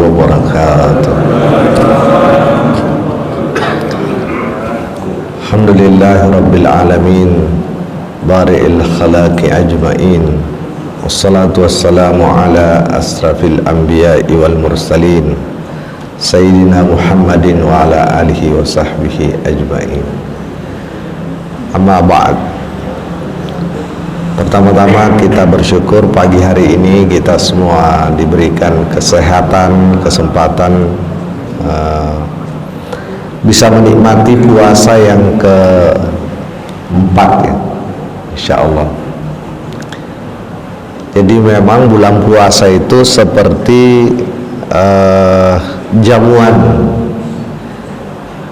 wabarakatuh. Alhamdulillahi rabbil alamin, bari'il khalaqi ajma'in, wassalatu wassalamu ala asrafil anbiya'i wal mursalin, Sayyidina Muhammadin wa ala alihi wa sahbihi ajma'in. Amma ba'd. Pertama-tama kita bersyukur pagi hari ini kita semua diberikan kesehatan, kesempatan bisa menikmati puasa yang keempat ya, insyaallah. Jadi memang bulan puasa itu seperti jamuan.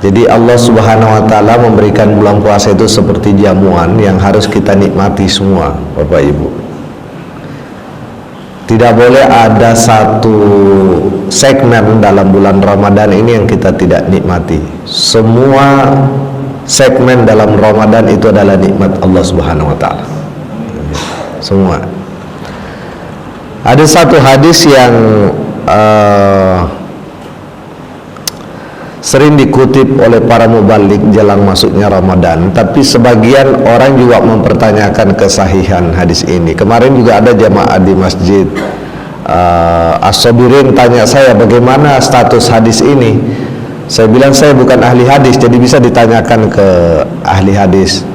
Jadi Allah Subhanahu wa taala memberikan bulan puasa itu seperti jamuan yang harus kita nikmati semua, Bapak Ibu. Tidak boleh ada satu segmen dalam bulan Ramadan ini yang kita tidak nikmati. Semua segmen dalam Ramadan itu adalah nikmat Allah Subhanahu wa taala. Semua. Ada satu hadis yang sering dikutip oleh para mubalik jelang masuknya Ramadan, tapi sebagian orang juga mempertanyakan kesahihan hadis ini. Kemarin juga ada jamaah di masjid As-Sabirin tanya saya bagaimana status hadis ini. Saya bilang saya bukan ahli hadis, jadi bisa ditanyakan ke ahli hadis.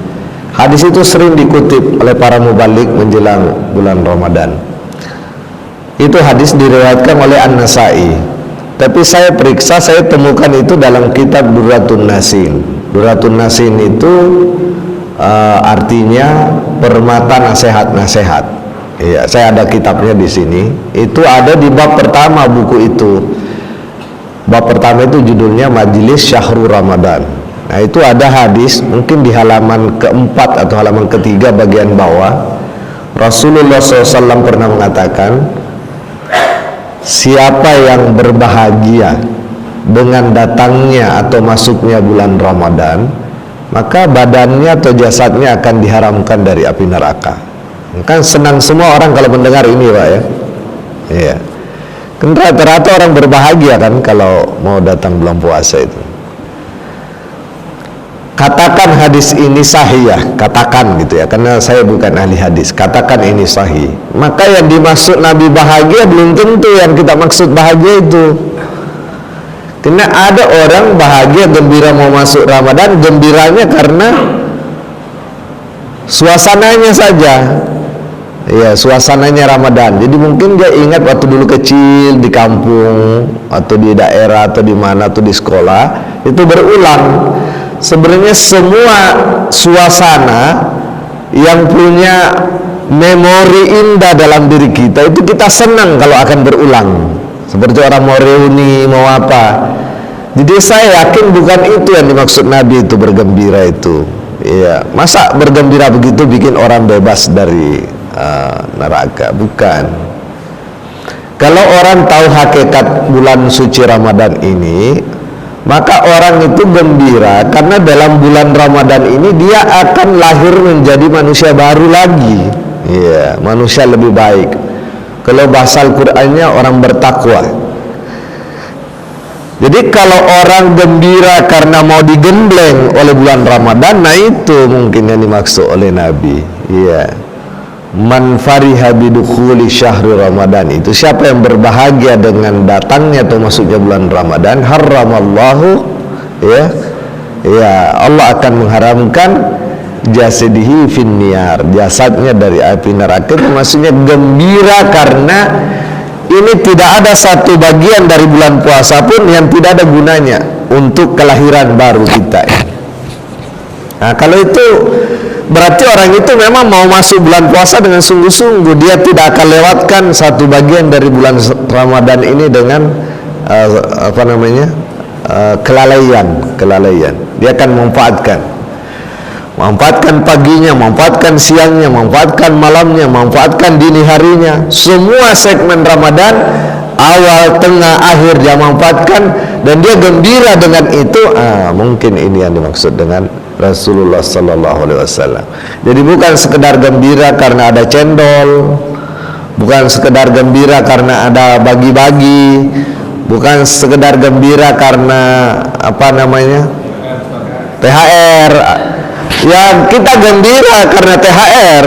Hadis itu sering dikutip oleh para mubalik menjelang bulan Ramadan. Itu hadis diriwayatkan oleh An-Nasa'i. Tapi saya periksa, saya temukan itu dalam kitab Durratun Nasin. Durratun Nasin itu artinya permata nasihat-nasihat. Iya, saya ada kitabnya di sini. Itu ada di bab pertama buku itu. Bab pertama itu judulnya Majelis Syahrul Ramadan. Nah itu ada hadis, mungkin di halaman keempat atau halaman ketiga bagian bawah. Rasulullah SAW pernah mengatakan, siapa yang berbahagia dengan datangnya atau masuknya bulan Ramadan, maka badannya atau jasadnya akan diharamkan dari api neraka. Kan senang semua orang kalau mendengar ini, Pak ya. Iya. Kan rata-rata orang berbahagia kan kalau mau datang bulan puasa itu. Katakan hadis ini sahih ya, katakan gitu ya, karena saya bukan ahli hadis. Katakan ini sahih. Maka yang dimaksud Nabi bahagia belum tentu yang kita maksud bahagia itu. Karena ada orang bahagia gembira mau masuk Ramadan, gembiranya karena suasananya saja. Ya, suasananya Ramadan. Jadi mungkin dia ingat waktu dulu kecil di kampung atau di daerah atau di mana atau di sekolah, itu berulang. Sebenarnya semua suasana yang punya memori indah dalam diri kita itu kita senang kalau akan berulang. Seperti orang mau reuni, mau apa. Jadi saya yakin bukan itu yang dimaksud Nabi itu bergembira itu. Iya, masa bergembira begitu bikin orang bebas dari neraka? Bukan. Kalau orang tahu hakikat bulan suci Ramadan ini, maka orang itu gembira karena dalam bulan Ramadan ini dia akan lahir menjadi manusia baru lagi. Iya, manusia lebih baik. Kalau bahasa Al-Qur'annya orang bertakwa. Jadi kalau orang gembira karena mau digembleng oleh bulan Ramadan, nah itu mungkin yang dimaksud oleh Nabi. Iya. Man fariha bidukhuli syahri Ramadan, itu siapa yang berbahagia dengan datangnya atau masuknya bulan Ramadan, haramallahu ya Allah akan mengharamkan jasadihi finniar, jasadnya dari api neraka. Maksudnya gembira karena ini tidak ada satu bagian dari bulan puasa pun yang tidak ada gunanya untuk kelahiran baru kita. Nah kalau itu berarti orang itu memang mau masuk bulan puasa dengan sungguh-sungguh. Dia tidak akan lewatkan satu bagian dari bulan Ramadan ini dengan kelalaian. Dia akan memanfaatkan paginya, memanfaatkan siangnya, memanfaatkan malamnya, memanfaatkan dini harinya. Semua segmen Ramadan, awal, tengah, akhir dia manfaatkan, dan dia gembira dengan itu. Mungkin ini yang dimaksud dengan Rasulullah Sallallahu Alaihi Wasallam. Jadi bukan sekedar gembira karena ada cendol, bukan sekedar gembira karena ada bagi-bagi, bukan sekedar gembira karena apa namanya THR. Yang kita gembira karena THR,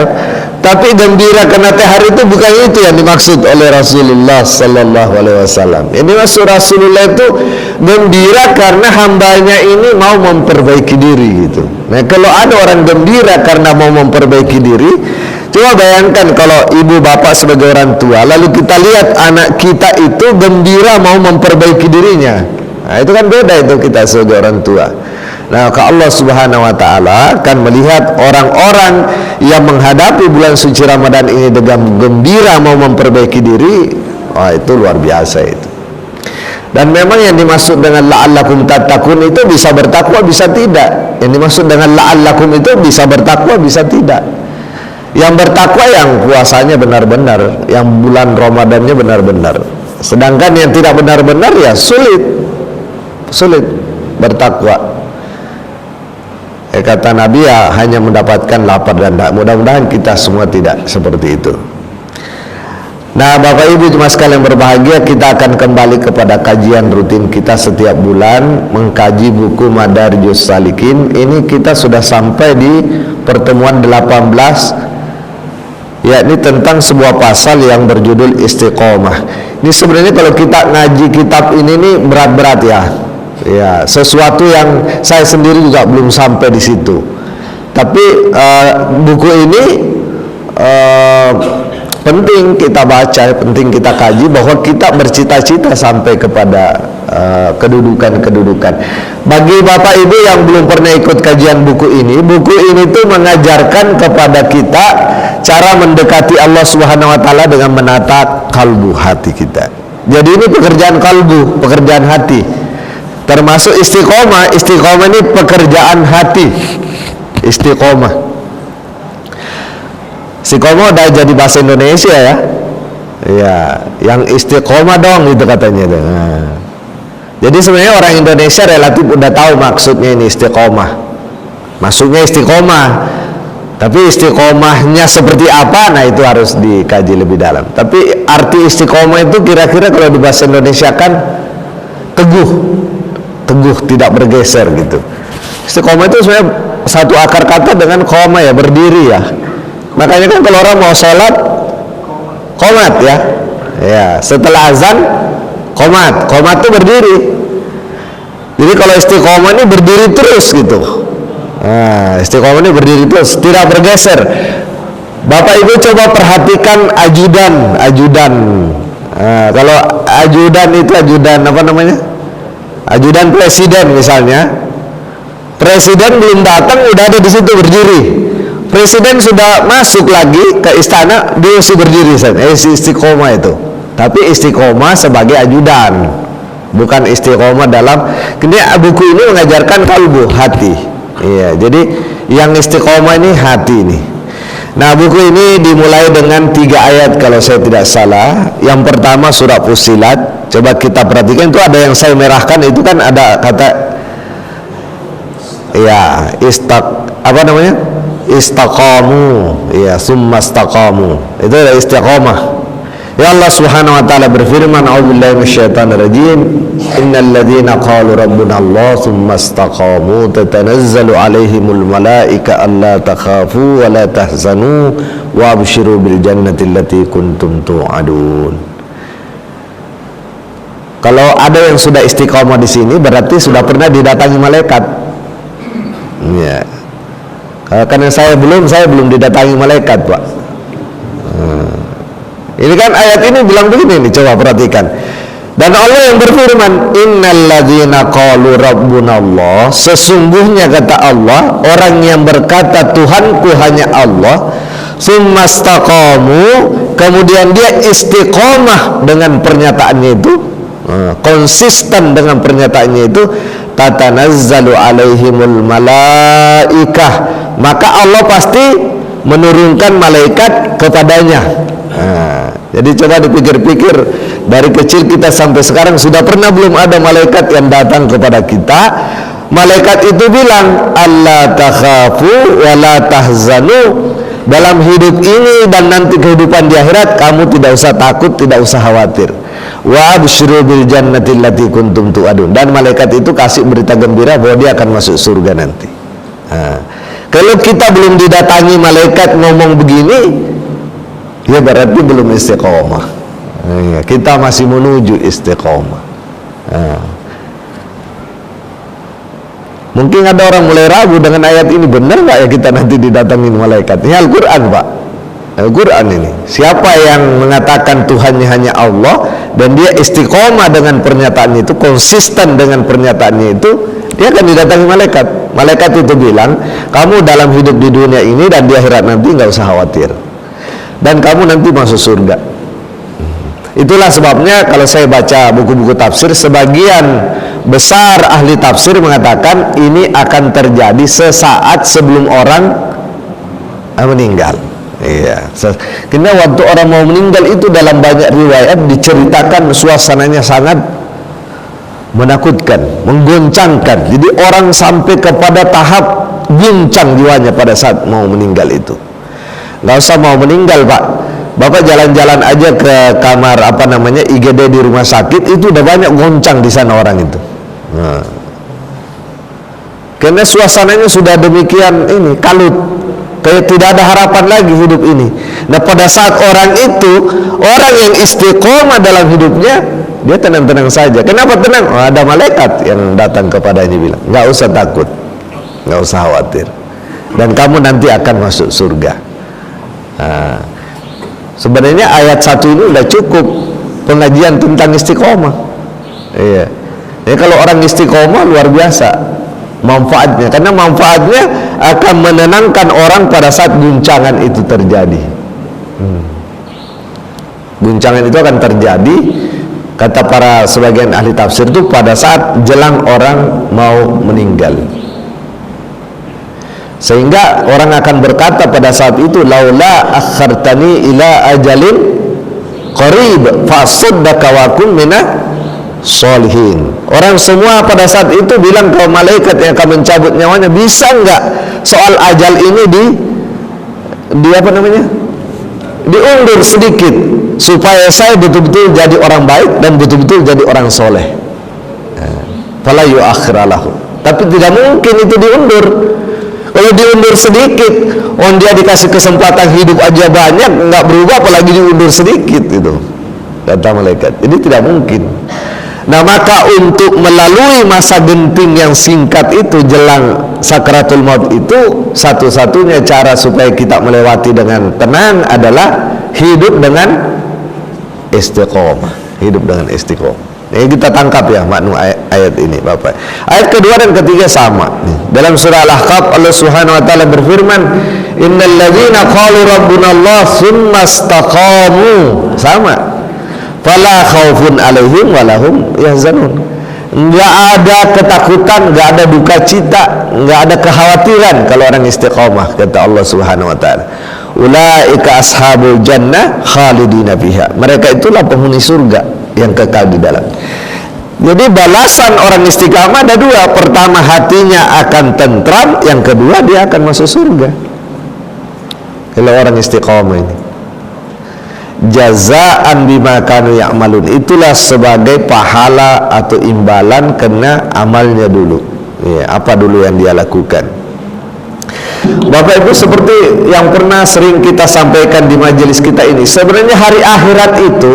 tapi gembira karena THR itu bukan itu yang dimaksud oleh Rasulullah Sallallahu Alaihi Wasallam. Ini maksud Rasulullah itu gembira karena hambanya ini mau memperbaiki diri gitu. Nah, kalau ada orang gembira karena mau memperbaiki diri, coba bayangkan kalau ibu bapak sebagai orang tua, lalu kita lihat anak kita itu gembira mau memperbaiki dirinya. Nah, itu kan beda itu kita sebagai orang tua. Nah, Allah Subhanahu wa taala akan melihat orang-orang yang menghadapi bulan suci Ramadan ini dengan gembira mau memperbaiki diri. Wah, itu luar biasa itu. Dan memang yang dimaksud dengan la'allakum tattaqun itu bisa bertakwa bisa tidak. Yang dimaksud dengan la'allakum itu bisa bertakwa bisa tidak. Yang bertakwa yang puasanya benar-benar, yang bulan Ramadannya benar-benar. Sedangkan yang tidak benar-benar ya sulit bertakwa. Kata Nabi ya hanya mendapatkan lapar dan dahaga. Mudah-mudahan kita semua tidak seperti itu. Nah, Bapak Ibu jemaah sekalian berbahagia, kita akan kembali kepada kajian rutin kita setiap bulan, mengkaji buku Madarijus Salikin. Ini kita sudah sampai di pertemuan 18, yakni tentang sebuah pasal yang berjudul istiqomah. Ini sebenarnya kalau kita ngaji kitab ini nih berat-berat ya. Ya, sesuatu yang saya sendiri juga belum sampai di situ. Tapi buku ini penting kita baca, penting kita kaji, bahwa kita bercita-cita sampai kepada kedudukan-kedudukan. Bagi Bapak Ibu yang belum pernah ikut kajian buku ini tuh mengajarkan kepada kita cara mendekati Allah Subhanahu wa taala dengan menata kalbu, hati kita. Jadi ini pekerjaan kalbu, pekerjaan hati. Termasuk istiqomah. Istiqomah ini pekerjaan hati. Istiqomah udah jadi bahasa Indonesia ya. Ya, yang istiqomah dong itu katanya. Nah, jadi sebenarnya orang Indonesia relatif udah tahu maksudnya ini istiqomah. Maksudnya istiqomah. Tapi istiqomahnya seperti apa? Nah, itu harus dikaji lebih dalam. Tapi arti istiqomah itu kira-kira kalau di bahasa Indonesia kan teguh, tidak bergeser gitu. Istiqomah itu sebenarnya satu akar kata dengan qoma ya, berdiri ya. Makanya kan kalau orang mau sholat qomat ya. Ya, setelah azan qomat itu berdiri. Jadi kalau istiqomah ini berdiri terus gitu. Nah, istiqomah ini berdiri terus, tidak bergeser. Bapak Ibu coba perhatikan ajudan. Nah, kalau ajudan itu ajudan apa namanya? Ajudan presiden misalnya, presiden belum datang udah ada di situ berdiri. Presiden sudah masuk lagi ke istana, dia masih berdiri saja. Istiqomah itu. Tapi istiqomah sebagai ajudan, bukan istiqomah dalam. Kemudian buku ini mengajarkan kalbu, hati. Iya, jadi yang istiqomah ini hati ini. Nah, buku ini dimulai dengan 3 ayat kalau saya tidak salah. Yang pertama surah Fussilat. Coba kita perhatikan, itu ada yang saya merahkan, itu kan ada kata ya apa namanya? Istaqamu, ya summa istaqamu. Itu adalah istiqomah. Ya Allah Subhanahu wa taala berfirman, a'udzubillahi minasyaitonir rajim, innal ladzina qalu rabbuna Allah summa istaqamu tatanazzalu alaihimul malaika alla takhafu wa la tahzanu wa abshiru bil jannati allati kuntum tu'adun. Kalau ada yang sudah istiqomah di sini berarti sudah pernah didatangi malaikat. Ya. Karena saya belum didatangi malaikat, Pak. Ini kan ayat ini bilang begini nih, coba perhatikan. Dan Allah yang berfirman, innal ladzina qalu rabbuna Allah, sesungguhnya kata Allah, orang yang berkata Tuhanku hanya Allah, summa istaqamu, kemudian dia istiqomah dengan pernyataannya itu, konsisten dengan pernyataannya itu, tatanazzalu alaihimul malaikah, maka Allah pasti menurunkan malaikat kepadanya. Jadi coba dipikir-pikir, dari kecil kita sampai sekarang sudah pernah belum ada malaikat yang datang kepada kita? Malaikat itu bilang, alla takhafu wa la tahzanu, dalam hidup ini dan nanti kehidupan di akhirat kamu tidak usah takut, tidak usah khawatir. Wa absyiru bil jannati allati kuntum tu'adun. Dan malaikat itu kasih berita gembira bahwa dia akan masuk surga nanti. Kalau kita belum didatangi malaikat ngomong begini, ya berarti belum istiqomah. Kita masih menuju istiqomah. Mungkin ada orang mulai ragu dengan ayat ini, benar nggak ya kita nanti didatangin malaikat? Ini Al-Quran, Pak. Al-Quran ini. Siapa yang mengatakan Tuhannya hanya Allah dan dia istiqomah dengan pernyataan itu, konsisten dengan pernyataannya itu, dia akan didatangi malaikat. Malaikat itu bilang, kamu dalam hidup di dunia ini dan di akhirat nanti nggak usah khawatir, dan kamu nanti masuk surga. Itulah sebabnya kalau saya baca buku-buku tafsir, sebagian besar ahli tafsir mengatakan ini akan terjadi sesaat sebelum orang meninggal. Iya. Karena waktu orang mau meninggal itu dalam banyak riwayat diceritakan suasananya sangat menakutkan, menggoncangkan. Jadi orang sampai kepada tahap guncang jiwanya pada saat mau meninggal itu. Nggak usah mau meninggal, Pak. Bapak jalan-jalan aja ke kamar IGD di rumah sakit, itu udah banyak goncang di sana orang itu. Karena suasananya sudah demikian ini kalut, kayak tidak ada harapan lagi hidup ini. Nah, pada saat orang itu, orang yang istiqomah dalam hidupnya, dia tenang-tenang saja. Kenapa tenang? Ada malaikat yang datang kepadanya bilang, nggak usah takut, nggak usah khawatir, dan kamu nanti akan masuk surga. Sebenarnya ayat 1 ini udah cukup pengajian tentang istiqomah. Iya. Ya, kalau orang istiqomah luar biasa manfaatnya, karena manfaatnya akan menenangkan orang pada saat guncangan itu terjadi. Guncangan itu akan terjadi, kata para sebagian ahli tafsir, itu pada saat jelang orang mau meninggal. Sehingga orang akan berkata pada saat itu, laula akhartani ila ajalin qarib fasaddaka wa kun minaz sholihin. Orang semua pada saat itu bilang ke malaikat yang akan mencabut nyawanya, bisa enggak soal ajal ini diundur sedikit supaya saya betul-betul jadi orang baik dan betul-betul jadi orang soleh. Fala yuakhiralahu. Tapi tidak mungkin itu diundur. Kalau diundur sedikit, dia dikasih kesempatan hidup aja banyak, nggak berubah, apalagi diundur sedikit itu, kata malaikat. Ini tidak mungkin. Nah, maka untuk melalui masa genting yang singkat itu jelang sakaratul maut itu, satu-satunya cara supaya kita melewati dengan tenang adalah hidup dengan istiqomah. Hidup dengan istiqomah. Ini kita tangkap ya makna ayat ini, Bapak. Ayat kedua dan ketiga sama. Dalam surah Al-Ahqaf Allah Subhanahu wa taala berfirman, "Innal ladzina qalu rabbuna Allah tsumma istaqamu." Sama. Fala khaufun 'alaihim wa lahum yahzanun. Enggak ada ketakutan, enggak ada duka cita, enggak ada kekhawatiran kalau orang istiqomah, kata Allah Subhanahu wa taala. Ulaika ashabul jannah khalidina fiha. Mereka itulah penghuni surga yang kekal di dalam. Jadi balasan orang istiqamah ada dua. Pertama, hatinya akan tentram. Yang kedua, dia akan masuk surga. Kalau orang istiqamah ini, jazaan bima kanu ya'malun, itulah sebagai pahala atau imbalan kena amalnya dulu. Ya, apa dulu yang dia lakukan. Bapak Ibu, seperti yang pernah sering kita sampaikan di majelis kita ini, sebenarnya hari akhirat itu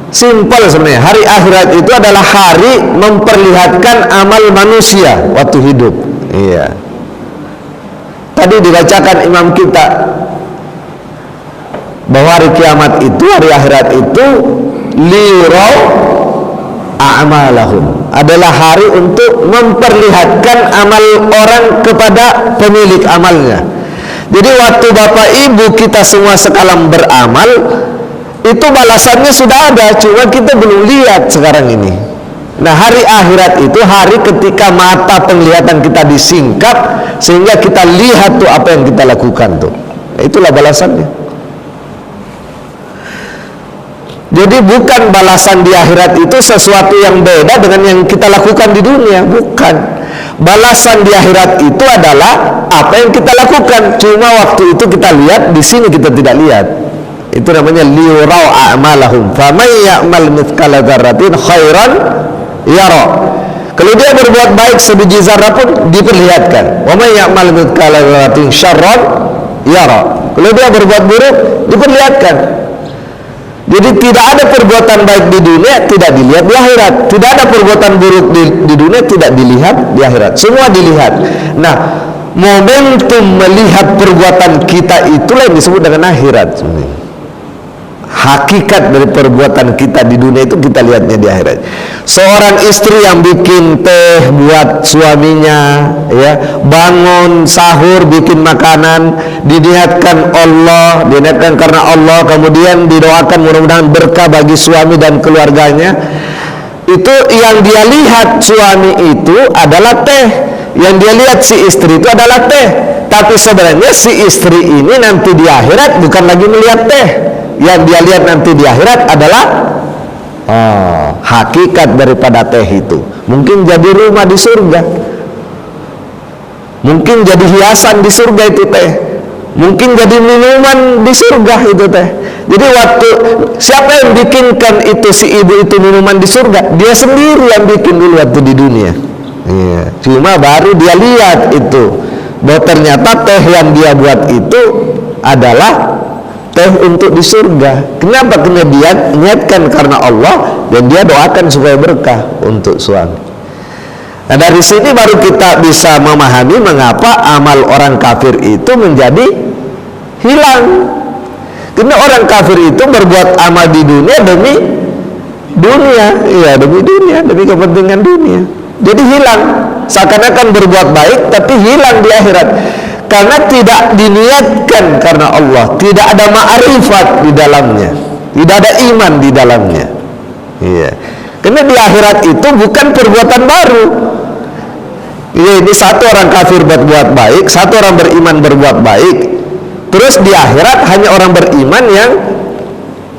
simpel sebenarnya. Hari akhirat itu adalah hari memperlihatkan amal manusia waktu hidup. Iya. Tadi dibacakan imam kita bahwa hari kiamat itu, hari akhirat itu lirau a'malahum, adalah hari untuk memperlihatkan amal orang kepada pemilik amalnya. Jadi waktu Bapak Ibu kita semua sekalam beramal, itu balasannya sudah ada, cuma kita belum lihat sekarang ini. Nah, hari akhirat itu hari ketika mata penglihatan kita disingkap sehingga kita lihat tuh apa yang kita lakukan tuh. Nah, itulah balasannya. Jadi bukan balasan di akhirat itu sesuatu yang beda dengan yang kita lakukan di dunia, bukan. Balasan di akhirat itu adalah apa yang kita lakukan. Cuma waktu itu kita lihat, di sini kita tidak lihat. Itu namanya liyurau a'malahum. Faman ya'mal mithqala dzarratin khairan yara. Kalau dia berbuat baik sebiji zarah pun diperlihatkan. Wa may ya'mal mithqala dzarratin syarran yara. Kalau dia berbuat buruk diperlihatkan. Jadi tidak ada perbuatan baik di dunia tidak dilihat di akhirat. Tidak ada perbuatan buruk di dunia tidak dilihat di akhirat. Semua dilihat. Nah, momentum melihat perbuatan kita itulah yang disebut dengan akhirat sebenarnya. Hakikat dari perbuatan kita di dunia itu kita lihatnya di akhirat. Seorang istri yang bikin teh buat suaminya, ya, bangun sahur bikin makanan, diniatkan Allah, diniatkan karena Allah, kemudian didoakan mudah-mudahan berkah bagi suami dan keluarganya. Itu yang dia lihat suami itu adalah teh, yang dia lihat si istri itu adalah teh. Tapi sebenarnya si istri ini nanti di akhirat bukan lagi melihat teh. Yang dia lihat nanti di akhirat adalah hakikat daripada teh itu. Mungkin jadi rumah di surga, mungkin jadi hiasan di surga itu teh, mungkin jadi minuman di surga itu teh. Jadi waktu siapa yang bikinkan itu, si ibu itu minuman di surga, dia sendiri yang bikin dulu waktu di dunia. Iya. Cuma baru dia lihat itu bahwa ternyata teh yang dia buat itu adalah teh untuk di surga. Kenapa? Karena dia niatkan karena Allah dan dia doakan supaya berkah untuk suami. Nah, dari sini baru kita bisa memahami mengapa amal orang kafir itu menjadi hilang. Karena orang kafir itu berbuat amal di dunia demi dunia, iya, demi dunia, demi kepentingan dunia. Jadi hilang, seakan-akan berbuat baik tapi hilang di akhirat. Karena tidak diniatkan karena Allah, tidak ada ma'rifat di dalamnya, tidak ada iman di dalamnya. Iya. Karena di akhirat itu bukan perbuatan baru. Iya, ini satu orang kafir berbuat baik, satu orang beriman berbuat baik. Terus di akhirat hanya orang beriman yang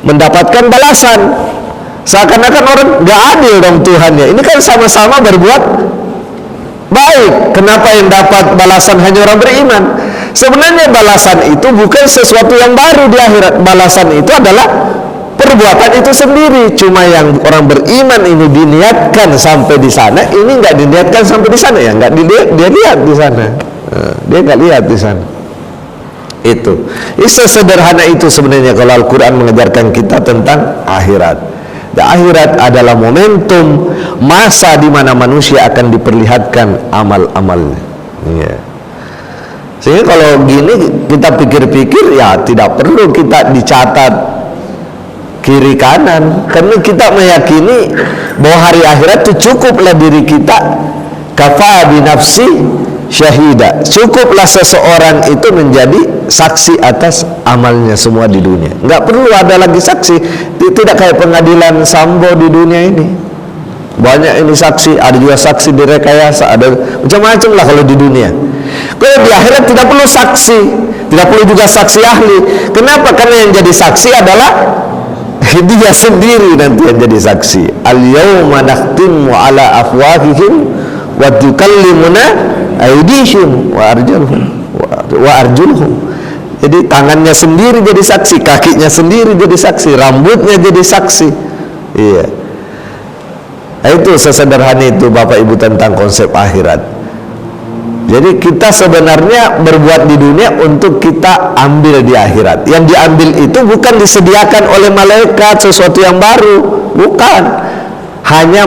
mendapatkan balasan. Seakan-akan orang gak adil dong Tuhannya. Ini kan sama-sama berbuat baik. Kenapa yang dapat balasan hanya orang beriman? Sebenarnya balasan itu bukan sesuatu yang baru di akhirat. Balasan itu adalah perbuatan itu sendiri. Cuma yang orang beriman ini diniatkan sampai di sana, ini nggak diniatkan sampai di sana, ya nggak dilihat, dia lihat di sana. Dia nggak lihat di sana. Itu sesederhana itu sebenarnya kalau Al-Quran mengajarkan kita tentang akhirat. Dan akhirat adalah momentum masa di mana manusia akan diperlihatkan amal-amalnya. Ya. Sehingga kalau gini kita pikir-pikir, ya tidak perlu kita dicatat kiri kanan, karena kita meyakini bahwa hari akhirat itu cukuplah diri kita kafa bi nafsi syahida. Cukuplah seseorang itu menjadi saksi atas amalnya semua di dunia. Nggak perlu ada lagi saksi. Tidak kayak pengadilan Sambo di dunia ini. Banyak ini saksi, ada juga saksi direkayasa, ada macam-macam lah kalau di dunia. Kalau di akhirat tidak perlu saksi, tidak perlu juga saksi ahli. Kenapa? Karena yang jadi saksi adalah dia sendiri nanti yang jadi saksi. Al-yawma nakhtimu ala afwahihim wa tukallimuna aydihim wa arjuluhum. Jadi tangannya sendiri jadi saksi, kakinya sendiri jadi saksi, rambutnya jadi saksi. Iya. Nah, itu sesederhana itu Bapak Ibu tentang konsep akhirat. Jadi kita sebenarnya berbuat di dunia untuk kita ambil di akhirat. Yang diambil itu bukan disediakan oleh malaikat sesuatu yang baru, bukan. Hanya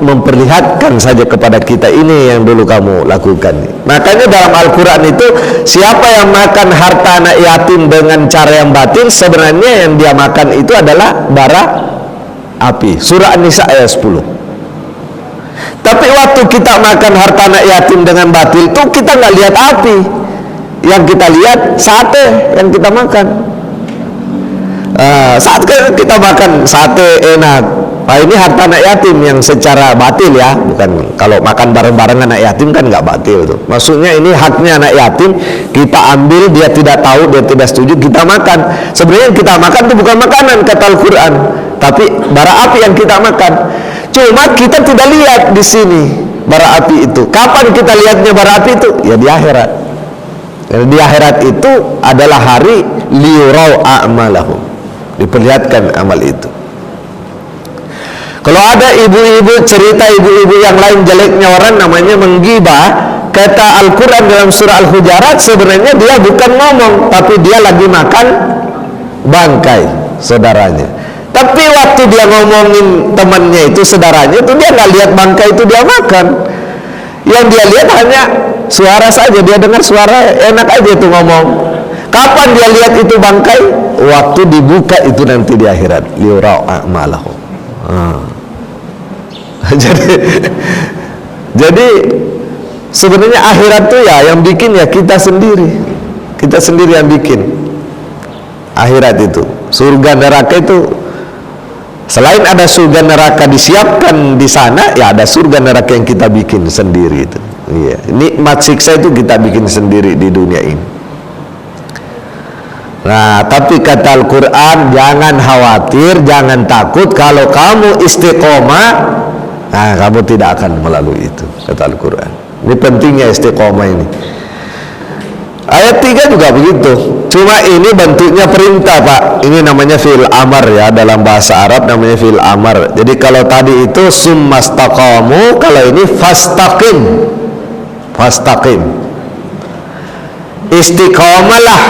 memperlihatkan saja kepada kita, ini yang dulu kamu lakukan. Makanya dalam Al-Quran itu siapa yang makan harta anak yatim dengan cara yang batil, sebenarnya yang dia makan itu adalah bara api. Surah An-Nisa ayat 10. Tapi waktu kita makan harta anak yatim dengan batil itu kita nggak lihat api, yang kita lihat sate yang kita makan. Saat kita makan sate enak, ini harta anak yatim yang secara batil ya, bukan. Kalau makan bareng-bareng anak yatim kan nggak batil tuh. Maksudnya ini haknya anak yatim, kita ambil, dia tidak tahu, dia tidak setuju, kita makan. Sebenarnya yang kita makan itu bukan makanan kata Al-Quran, tapi bara api yang kita makan. Cuma kita tidak lihat di sini bara api itu. Kapan kita lihatnya bara api itu? Ya di akhirat. Di akhirat itu adalah hari liyurau a'malahum, diperlihatkan amal itu. Kalau ada ibu-ibu cerita ibu-ibu yang lain jeleknya orang, namanya menggibah. Kata Al-Quran dalam surah Al-Hujarat, sebenarnya dia bukan ngomong, tapi dia lagi makan bangkai saudaranya. Tapi waktu dia ngomongin temannya itu, saudaranya itu, dia nggak lihat bangkai itu dia makan. Yang dia lihat hanya suara saja, dia dengar suara, enak aja itu ngomong. Kapan dia lihat itu bangkai? Waktu dibuka itu nanti di akhirat. Liurau a'malahum. Jadi sebenarnya akhirat tuh ya yang bikin ya kita sendiri yang bikin. Akhirat itu, surga neraka itu, selain ada surga neraka disiapkan di sana, ya ada surga neraka yang kita bikin sendiri itu. Iya, nikmat siksa itu kita bikin sendiri di dunia ini. Nah, tapi kata Al-Quran, jangan khawatir, jangan takut, kalau kamu istiqomah, nah kamu tidak akan melalui itu, kata Al-Quran. Ini pentingnya istiqomah ini. Ayat 3 juga begitu. Cuma ini bentuknya perintah, Pak. Ini namanya fi'il amar ya, dalam bahasa Arab namanya fi'il amar. Jadi kalau tadi itu summastaqamu, kalau ini fastaqim. Fastaqim. Istiqomalah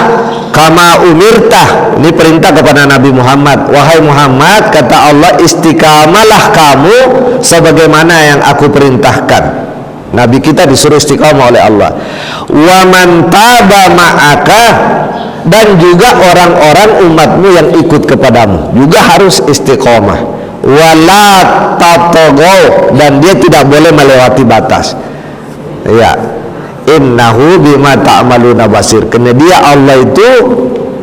kama umirtah. Ini perintah kepada Nabi Muhammad. Wahai Muhammad, kata Allah, istiqamalah kamu sebagaimana yang aku perintahkan. Nabi kita disuruh istiqamah oleh Allah. Wa man taba ma'aka, dan juga orang-orang umatmu yang ikut kepadamu juga harus istiqamah. Wala tatagaw, dan dia tidak boleh melewati batas. Ya, innahu bima ta'maluna basir, karena dia Allah itu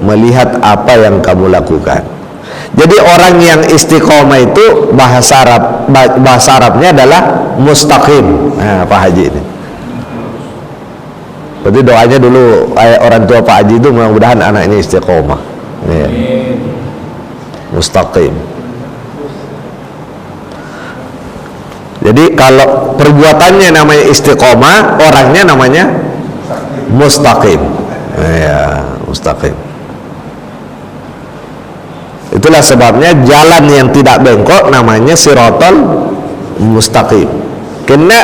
melihat apa yang kamu lakukan. Jadi orang yang istiqomah itu bahasa Arabnya adalah mustaqim. Nah, Pak Haji ini. Berarti doanya dulu orang tua Pak Haji itu mudah-mudahan anaknya istiqomah. Ya. Mustaqim. Jadi kalau perbuatannya namanya istiqomah, orangnya namanya mustaqim. Ya, mustaqim. Itulah sebabnya jalan yang tidak bengkok namanya siratal mustaqim. Karena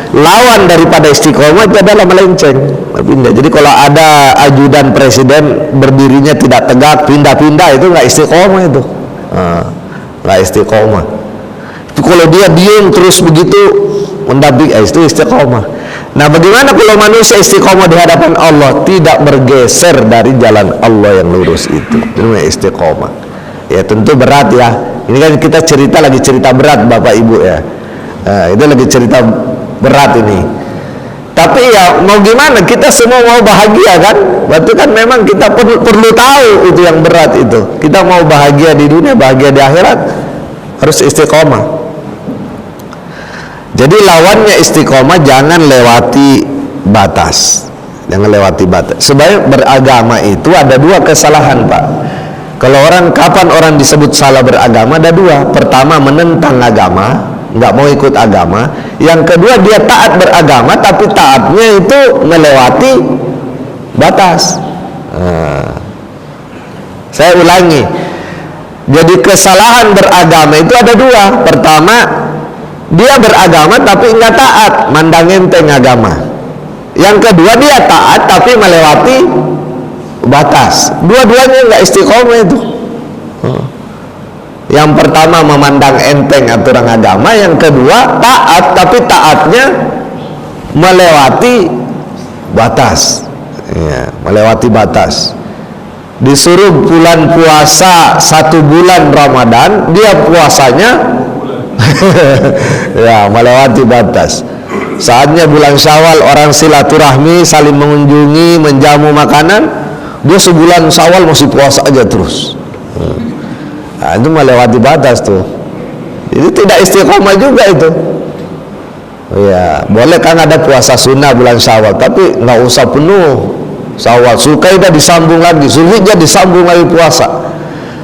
lawan daripada istiqomah itu adalah melenceng, pindah. Jadi kalau ada ajudan presiden berdirinya tidak tegak, pindah-pindah, itu nggak istiqomah itu. Nggak istiqomah. Itu kalau dia diam terus begitu mendamping, itu istiqomah. Nah, bagaimana kalau manusia istiqomah di hadapan Allah, tidak bergeser dari jalan Allah yang lurus itu namanya istiqomah. Ya tentu berat ya. Ini kan kita lagi cerita berat Bapak Ibu ya. Itu lagi cerita berat ini. Tapi ya mau gimana, kita semua mau bahagia kan. Berarti kan memang kita perlu tahu itu yang berat itu. Kita mau bahagia di dunia, bahagia di akhirat, harus istiqomah. Jadi lawannya istiqomah, jangan lewati batas. Jangan lewati batas. Sebenarnya beragama itu ada dua kesalahan, Pak. Kalau kapan orang disebut salah beragama, ada dua. Pertama, menentang agama, nggak mau ikut agama. Yang kedua, dia taat beragama, tapi taatnya itu melewati batas. Saya ulangi. Jadi kesalahan beragama itu ada dua. Pertama, dia beragama tapi nggak taat, mandang enteng agama. Yang kedua, dia taat tapi melewati batas. Dua-duanya nggak istiqomah itu. Yang pertama memandang enteng aturan agama, yang kedua taat tapi taatnya melewati batas. Ya, melewati batas. Disuruh bulan puasa 1 bulan Ramadan, dia puasanya ya melewati batas. Saatnya bulan Syawal, orang silaturahmi, saling mengunjungi, menjamu makanan, dia sebulan Syawal masih puasa aja terus. Nah, itu melewati batas tuh. Itu tidak istiqomah juga itu. Ya, boleh kan ada puasa sunnah bulan Syawal, tapi nggak usah penuh. Syawal, Zulkaidah disambung lagi, Zulhijjah disambung lagi puasa.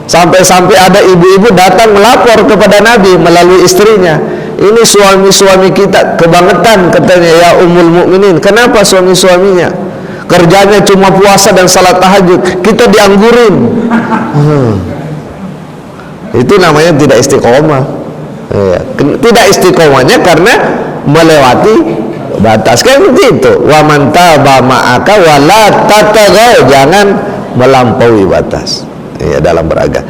Sampai-sampai ada ibu-ibu datang melapor kepada Nabi melalui istrinya. Ini suami-suami kita kebangetan, katanya, ya Ummul Mukminin. Kenapa suami-suaminya? kerjanya cuma puasa dan salat tahajud, kita dianggurin. Itu namanya tidak istiqomah. Tidak istiqomahnya karena melewati batas, kan begitu. Wa man taba ma'aka wa la tatagaw, jangan melampaui batas dalam beragama.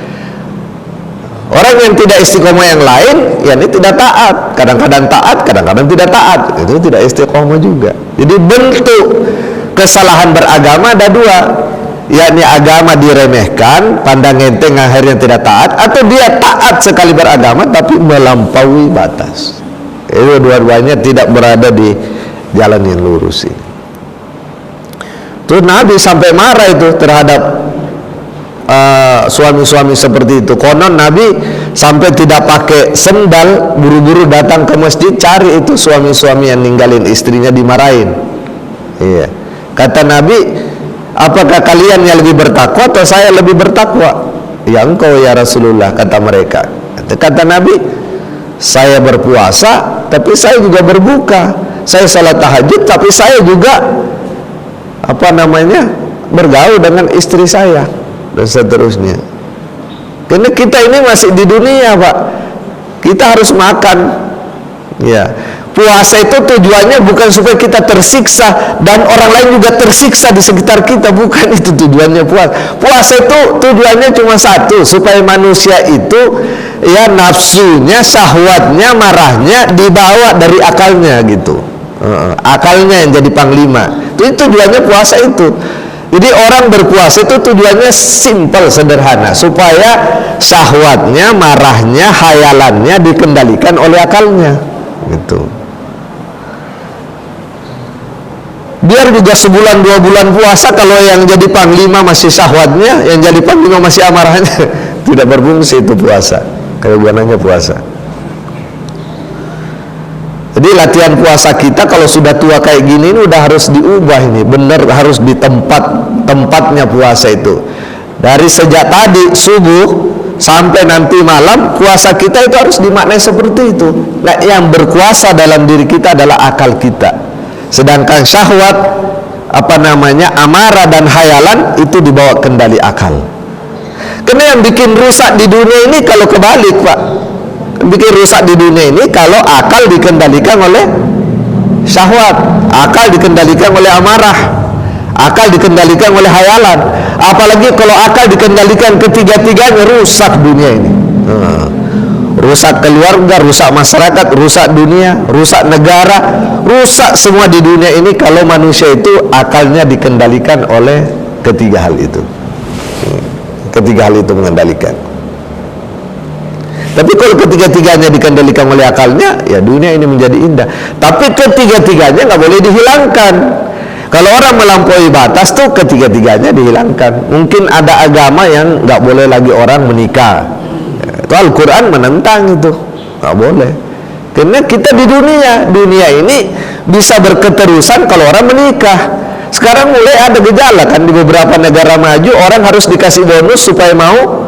Orang yang tidak istiqomah yang lain, ini tidak taat, kadang-kadang taat, kadang-kadang tidak taat, itu tidak istiqomah juga. Jadi bentuk kesalahan beragama ada dua, yakni agama diremehkan, pandang enteng, akhirnya tidak taat, atau dia taat sekali beragama tapi melampaui batas. Itu dua-duanya tidak berada di jalan yang lurus ini. Terus Nabi sampai marah itu terhadap suami-suami seperti itu. Konon Nabi sampai tidak pakai sendal, buru-buru datang ke masjid cari itu suami-suami yang ninggalin istrinya, dimarahin. Iya. Kata Nabi, apakah kalian yang lebih bertakwa atau saya lebih bertakwa? Ya engkau ya Rasulullah, kata mereka. Kata Nabi, saya berpuasa tapi saya juga berbuka, saya salat tahajud tapi saya juga bergaul dengan istri saya, dan seterusnya. Karena kita ini masih di dunia, Pak. Kita harus makan. Ya. Puasa itu tujuannya bukan supaya kita tersiksa dan orang lain juga tersiksa di sekitar kita, bukan itu tujuannya puasa. Puasa itu tujuannya cuma satu, supaya manusia itu nafsunya, syahwatnya, marahnya dibawa dari akalnya gitu. Akalnya yang jadi panglima. Itu tujuannya puasa itu. Jadi orang berpuasa itu tujuannya simpel, sederhana, supaya syahwatnya, marahnya, hayalannya dikendalikan oleh akalnya gitu. Biar juga sebulan 2 bulan puasa, kalau yang jadi panglima masih syahwatnya, yang jadi panglima masih amarahnya, tidak berfungsi itu puasa. Kegunaannya puasa. Jadi latihan puasa kita kalau sudah tua kayak gini ini udah harus diubah ini, benar, harus di tempatnya puasa itu. Dari sejak tadi subuh sampai nanti malam, puasa kita itu harus dimaknai seperti itu. Nah, yang berkuasa dalam diri kita adalah akal kita. Sedangkan syahwat, amarah dan hayalan itu dibawa kendali akal. Karena yang bikin rusak di dunia ini kalau kebalik, Pak. Bikin rusak di dunia ini kalau akal dikendalikan oleh syahwat, akal dikendalikan oleh amarah, akal dikendalikan oleh hayalan. Apalagi kalau akal dikendalikan ketiga-tiganya, rusak dunia ini. Rusak keluarga, rusak masyarakat, rusak dunia, rusak negara, rusak semua di dunia ini kalau manusia itu akalnya dikendalikan oleh ketiga hal itu. Ketiga hal itu mengendalikan. Tapi kalau ketiga-tiganya dikendalikan oleh akalnya, ya dunia ini menjadi indah. Tapi ketiga-tiganya nggak boleh dihilangkan. Kalau orang melampaui batas tuh ketiga-tiganya dihilangkan. Mungkin ada agama yang nggak boleh lagi orang menikah. Itu Al-Quran menentang itu, nggak boleh. Karena kita di dunia ini bisa berketerusan kalau orang menikah. Sekarang mulai ada gejala kan di beberapa negara maju, orang harus dikasih bonus supaya mau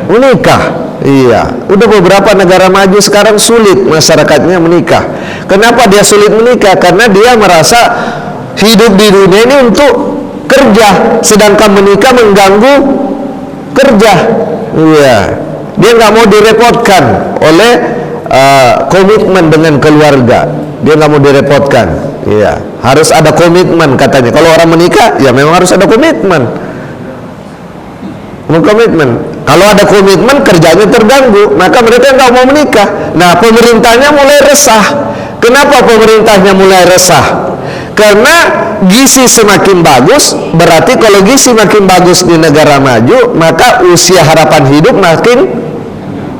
menikah. Iya, udah beberapa negara maju sekarang sulit masyarakatnya menikah. Kenapa dia sulit menikah? Karena dia merasa hidup di dunia ini untuk kerja, sedangkan menikah mengganggu kerja. Iya, dia nggak mau direpotkan oleh komitmen dengan keluarga. Dia nggak mau direpotkan. Iya, harus ada komitmen katanya. Kalau orang menikah, ya memang harus ada komitmen. Kalau ada komitmen, kerjanya terganggu, maka mereka nggak mau menikah. Nah, pemerintahnya mulai resah. Kenapa pemerintahnya mulai resah? Karena gizi semakin bagus, berarti kalau gizi makin bagus di negara maju, maka usia harapan hidup makin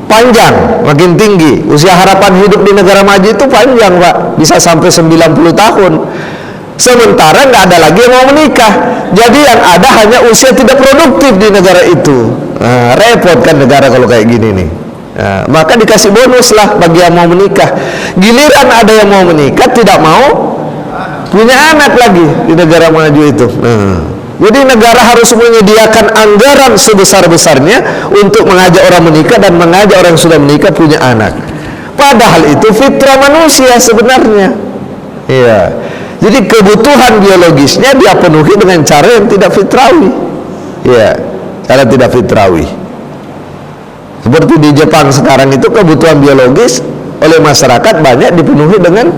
panjang, makin tinggi. Usia harapan hidup di negara maju itu panjang, Pak, bisa sampai 90 tahun. Sementara nggak ada lagi yang mau menikah. Jadi yang ada hanya usia tidak produktif di negara itu. Nah, repot kan negara kalau kayak gini nih. Nah, maka dikasih bonus lah bagi yang mau menikah. Giliran ada yang mau menikah tidak mau punya anak lagi di negara maju itu. Nah, jadi negara harus menyediakan anggaran sebesar-besarnya untuk mengajak orang menikah dan mengajak orang yang sudah menikah punya anak. Padahal itu fitrah manusia sebenarnya. Iya. Jadi kebutuhan biologisnya dia penuhi dengan cara yang tidak fitrawi. Ya, cara tidak fitrawi. Seperti di Jepang sekarang itu kebutuhan biologis oleh masyarakat banyak dipenuhi dengan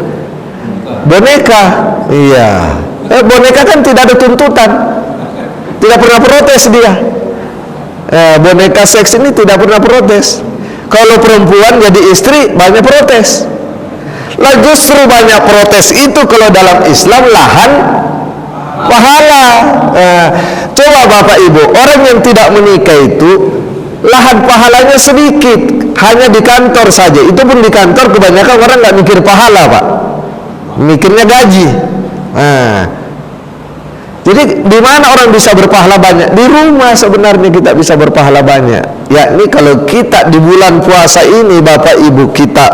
boneka. Iya. Boneka kan tidak ada tuntutan, tidak pernah protes dia. Boneka seks ini tidak pernah protes. Kalau perempuan jadi istri banyak protes. Lah justru banyak protes itu kalau dalam Islam lahan pahala. Coba Bapak Ibu, orang yang tidak menikah itu lahan pahalanya sedikit, hanya di kantor saja. Itu pun di kantor kebanyakan orang nggak mikir pahala, Pak, mikirnya gaji. Jadi di mana orang bisa berpahala banyak? Di rumah sebenarnya kita bisa berpahala banyak. Yakni kalau kita di bulan puasa ini Bapak Ibu kita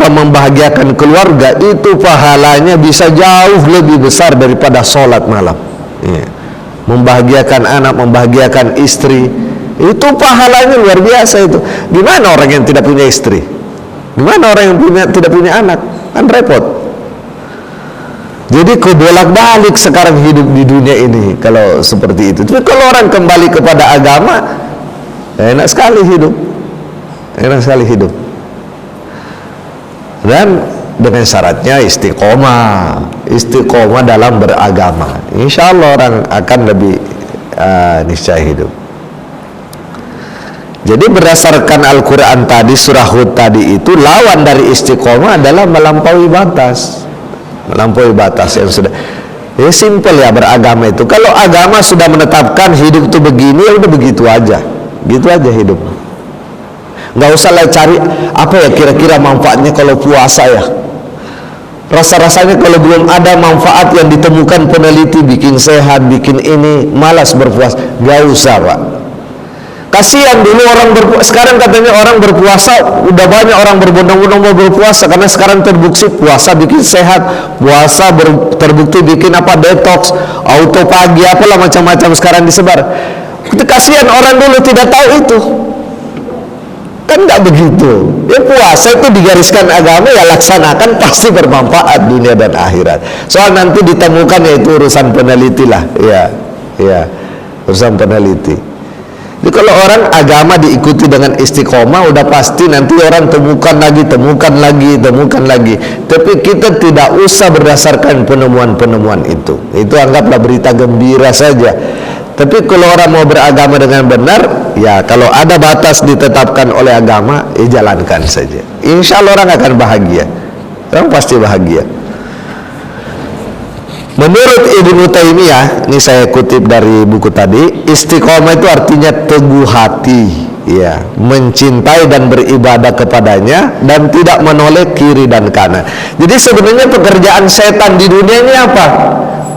membahagiakan keluarga, itu pahalanya bisa jauh lebih besar daripada sholat malam. Membahagiakan anak, membahagiakan istri, itu pahalanya luar biasa itu. Gimana orang yang tidak punya istri? Gimana orang yang tidak punya anak? Kan repot. Jadi kebolak-balik sekarang hidup di dunia ini kalau seperti itu. Tapi kalau orang kembali kepada agama, enak sekali hidup, enak sekali hidup. Dan dengan syaratnya istiqomah dalam beragama. Insya Allah orang akan lebih niscaya hidup. Jadi berdasarkan Al-Quran tadi, surah Hud tadi itu, lawan dari istiqomah adalah melampaui batas. Melampaui batas yang sudah, ya simple ya beragama itu. Kalau agama sudah menetapkan hidup itu begini, ya udah begitu aja, gitu aja hidup. Nggak usah lah cari apa ya kira-kira manfaatnya kalau puasa ya. Rasa-rasanya kalau belum ada manfaat yang ditemukan peneliti, bikin sehat, bikin ini, malas berpuasa. Nggak usah, Pak. Kasihan dulu orang berpuasa, sekarang katanya orang berpuasa, udah banyak orang berbondong-bondong mau berpuasa karena sekarang terbukti puasa bikin sehat, puasa terbukti bikin detox, auto pagi, apalah macam-macam sekarang disebar. Itu kasihan orang dulu tidak tahu itu. Kan nggak begitu. Ya puasa itu digariskan agama, ya laksanakan, pasti bermanfaat dunia dan akhirat. Soal nanti ditemukan yaitu urusan peneliti lah, ya, urusan peneliti. Jadi kalau orang agama diikuti dengan istiqomah, udah pasti nanti orang temukan lagi. Tapi kita tidak usah berdasarkan penemuan-penemuan itu. Itu anggaplah berita gembira saja. Tapi kalau orang mau beragama dengan benar, ya kalau ada batas ditetapkan oleh agama, jalankan saja. Insya Allah orang akan bahagia. Orang pasti bahagia. Menurut Ibnu Taimiyah, ini saya kutip dari buku tadi, istiqomah itu artinya teguh hati, ya, mencintai dan beribadah kepadanya dan tidak menoleh kiri dan kanan. Jadi sebenarnya pekerjaan setan di dunia ini apa?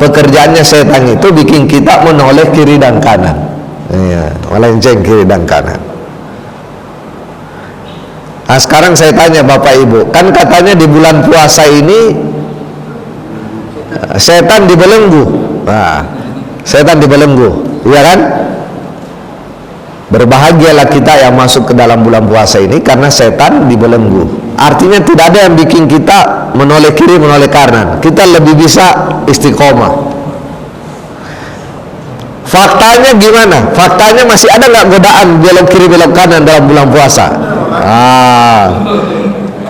Pekerjaannya setan itu bikin kita menoleh kiri dan kanan, ya, melenceng kiri dan kanan. Nah, sekarang saya tanya Bapak Ibu, kan katanya di bulan puasa ini setan dibelenggu. Nah, setan dibelenggu, iya kan? Berbahagialah kita yang masuk ke dalam bulan puasa ini karena setan dibelenggu. Artinya tidak ada yang bikin kita menoleh kiri, menoleh kanan. Kita lebih bisa istiqomah. Faktanya gimana? Faktanya masih ada nggak godaan belok kiri, belok kanan dalam bulan puasa?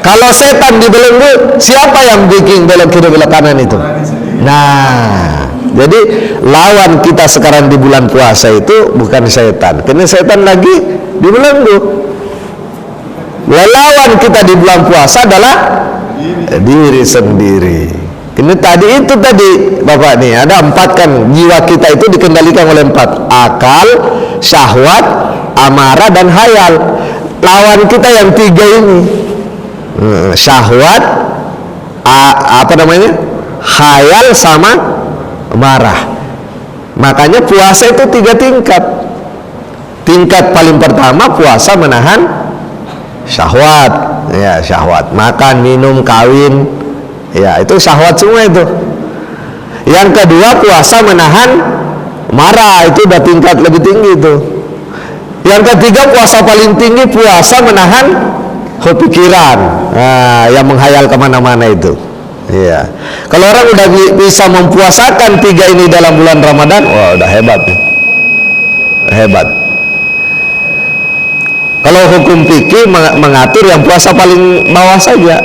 Kalau setan dibelenggu, siapa yang bikin belok kiri, belok kanan itu? Nah, jadi lawan kita sekarang di bulan puasa itu bukan setan, karena setan lagi dibelenggu. Lawan kita di bulan puasa adalah diri sendiri. Ini tadi Bapak nih, ada 4 kan, jiwa kita itu dikendalikan oleh 4: akal, syahwat, amarah, dan hayal. Lawan kita yang 3 ini, syahwat, hayal sama marah. Makanya puasa itu 3 tingkat. Tingkat paling pertama puasa menahan syahwat, ya, syahwat, makan, minum, kawin, ya, itu syahwat semua itu. Yang kedua puasa menahan marah, itu udah tingkat lebih tinggi itu. Yang ketiga puasa paling tinggi, puasa menahan pikiran, yang menghayal kemana-mana itu. Iya. Kalau orang udah bisa mempuasakan 3 ini dalam bulan Ramadan, wah udah hebat nih. Hebat. Kalau hukum fikih mengatur yang puasa paling bawah saja.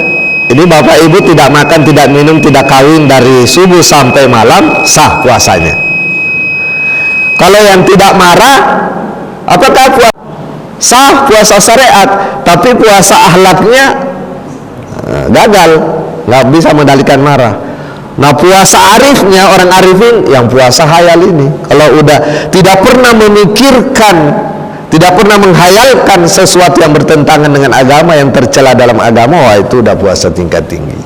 Jadi bapak ibu tidak makan, tidak minum, tidak kawin dari subuh sampai malam, sah puasanya. Kalau yang tidak marah, apakah puasa? Sah puasa syariat, tapi puasa akhlaknya gagal, nggak bisa mengendalikan marah. Nah puasa arifnya, orang arifin yang puasa hayal ini, kalau udah tidak pernah memikirkan, tidak pernah menghayalkan sesuatu yang bertentangan dengan agama, yang tercela dalam agama, wah itu udah puasa tingkat tinggi.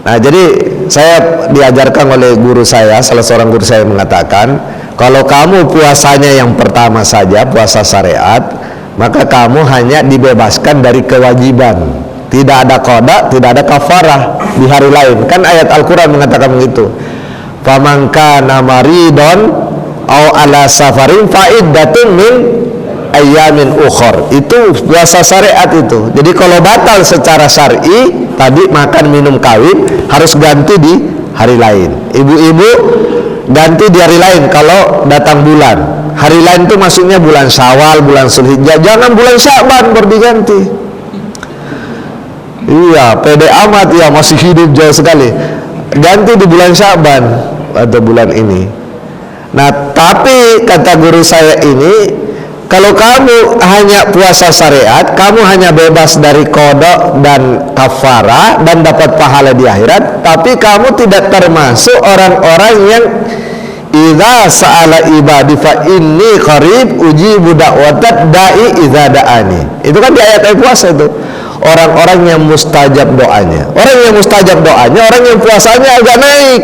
Nah jadi saya diajarkan oleh guru saya, salah seorang guru saya mengatakan, kalau kamu puasanya yang pertama saja, puasa syariat, maka kamu hanya dibebaskan dari kewajiban. Tidak ada qada, tidak ada kafarah di hari lain. Kan ayat Al-Quran mengatakan begitu. Faman kana maridon au ala safarin fa'iddatun min ayyamin ukhor. Itu puasa syariat itu. Jadi kalau batal secara syar'i, tadi makan minum kawin, harus ganti di hari lain. Ibu-ibu ganti di hari lain kalau datang bulan. Hari lain itu maksudnya bulan Syawal, bulan Zulhijjah. Jangan bulan Sya'ban baru diganti. Iya, pede amat ya, masih hidup jauh sekali. Ganti di bulan Sya'ban atau bulan ini. Nah, tapi kata guru saya ini, kalau kamu hanya puasa syariat, kamu hanya bebas dari qada dan kafara dan dapat pahala di akhirat, tapi kamu tidak termasuk orang-orang yang idza sa'ala ibadi fa inni qarib ujibu da'watad da'i idza da'ani. Itu kan di ayat-ayat puasa itu. Orang-orang yang mustajab doanya. Orang yang mustajab doanya, orang yang puasanya agak naik.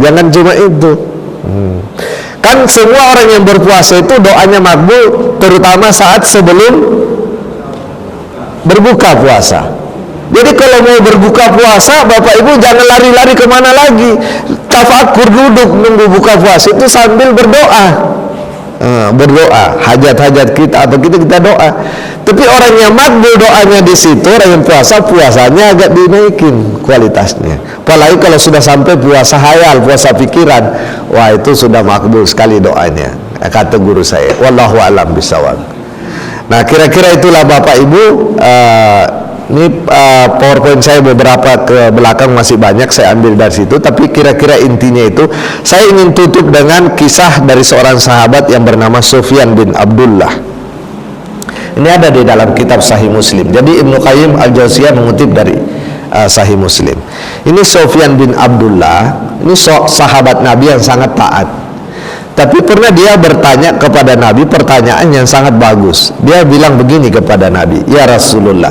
Jangan cuma itu. Kan semua orang yang berpuasa itu doanya makbul, terutama saat sebelum berbuka puasa. Jadi kalau mau berbuka puasa, Bapak Ibu jangan lari-lari kemana lagi. Tafakur duduk nunggu buka puasa itu sambil berdoa. Berdoa hajat-hajat kita atau kita doa. Tapi orang yang makbul doanya di situ, orang yang puasa, puasanya agak dinaikin kualitasnya. Apalagi kalau sudah sampai puasa hayal, puasa pikiran, wah itu sudah makbul sekali doanya, kata guru saya. Wallahu a'lam bishawab. Nah kira-kira itulah Bapak Ibu. Ini PowerPoint saya beberapa ke belakang masih banyak saya ambil dari situ, tapi kira-kira intinya itu saya ingin tutup dengan kisah dari seorang sahabat yang bernama Sufyan bin Abdullah. Ini ada di dalam kitab Sahih Muslim. Jadi Ibnu Qayyim Al-Jauziyah mengutip dari Sahih Muslim. Ini Sufyan bin Abdullah, ini sahabat Nabi yang sangat taat. Tapi pernah dia bertanya kepada Nabi pertanyaan yang sangat bagus. Dia bilang begini kepada Nabi, "Ya Rasulullah,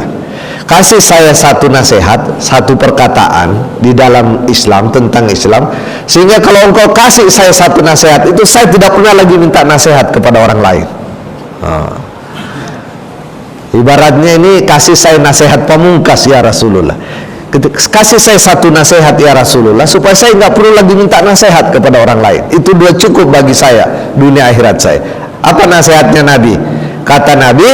kasih saya satu nasihat, satu perkataan di dalam Islam, tentang Islam, sehingga kalau engkau kasih saya satu nasihat itu, saya tidak pernah lagi minta nasihat kepada orang lain." Ibaratnya ini kasih saya nasihat pamungkas ya Rasulullah. Kasih saya satu nasihat ya Rasulullah, supaya saya nggak perlu lagi minta nasihat kepada orang lain. Itu dua cukup bagi saya, dunia akhirat saya. Apa nasihatnya Nabi? Kata Nabi,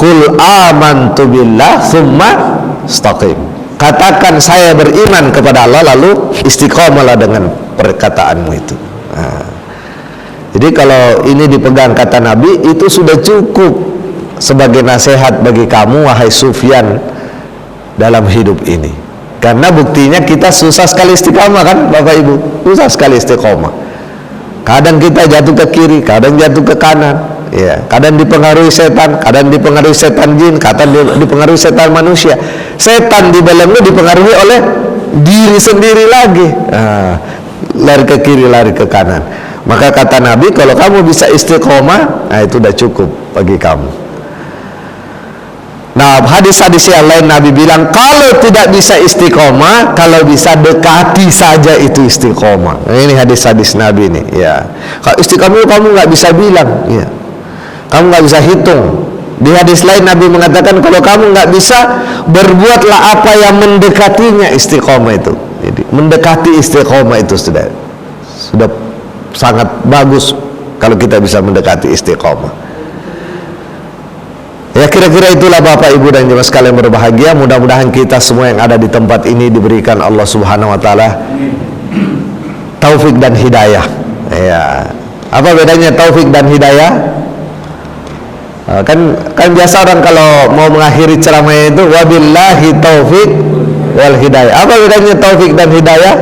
Qul amantu billah thumma istaqim. Katakan saya beriman kepada Allah, lalu istiqomalah dengan perkataanmu itu. Jadi kalau ini dipegang kata Nabi, itu sudah cukup sebagai nasihat bagi kamu wahai Sufyan dalam hidup ini. Karena buktinya kita susah sekali istiqomah kan Bapak Ibu, susah sekali istiqomah. Kadang kita jatuh ke kiri, kadang jatuh ke kanan, ya, kadang dipengaruhi setan, kadang dipengaruhi setan jin, kadang dipengaruhi setan manusia. Setan di dalamnya dipengaruhi oleh diri sendiri lagi. Lari ke kiri, lari ke kanan. Maka kata Nabi, kalau kamu bisa istiqomah, nah itu udah cukup bagi kamu. Nah, hadis-hadis yang lain Nabi bilang, kalau tidak bisa istiqomah, kalau bisa dekati saja itu istiqomah. Nah, ini hadis-hadis Nabi ini, ya. Kalau istiqomah kamu nggak bisa bilang, ya. Kamu nggak bisa hitung. Di hadis lain Nabi mengatakan, kalau kamu nggak bisa, berbuatlah apa yang mendekatinya istiqomah itu. Jadi mendekati istiqomah itu sudah sangat bagus kalau kita bisa mendekati istiqomah. Ya, kira-kira itulah Bapak Ibu dan jemaah sekalian berbahagia. Mudah-mudahan kita semua yang ada di tempat ini diberikan Allah Subhanahu wa taala taufik dan hidayah. Ya. Apa bedanya taufik dan hidayah? Kan biasa orang kalau mau mengakhiri ceramahnya itu wabillahi taufik wal hidayah. Apa bedanya taufik dan hidayah?